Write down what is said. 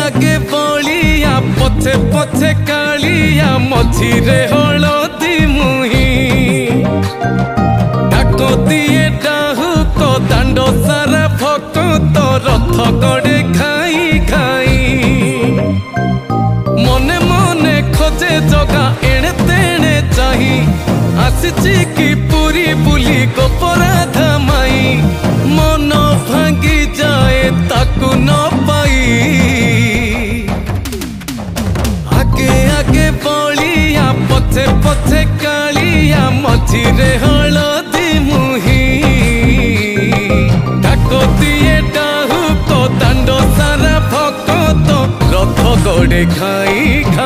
आगे बलिया पछे पछे कालिया मझिरे हलदी मुही डाको दिए डाहुक दांड सारा भक्त रथ गड़े खाई खाई मने मने खोजे जगा एणे तेणे चाही आसिची की पूरी बुली गोपराधा माई मन भांगी जाए ताकू न पाई आगे आगे बलिया पछे पछे कालिया मझिरे हलदी मुही डाको दिए डाहुक दांड सारा भक्त रथ गड़े खाई खाई।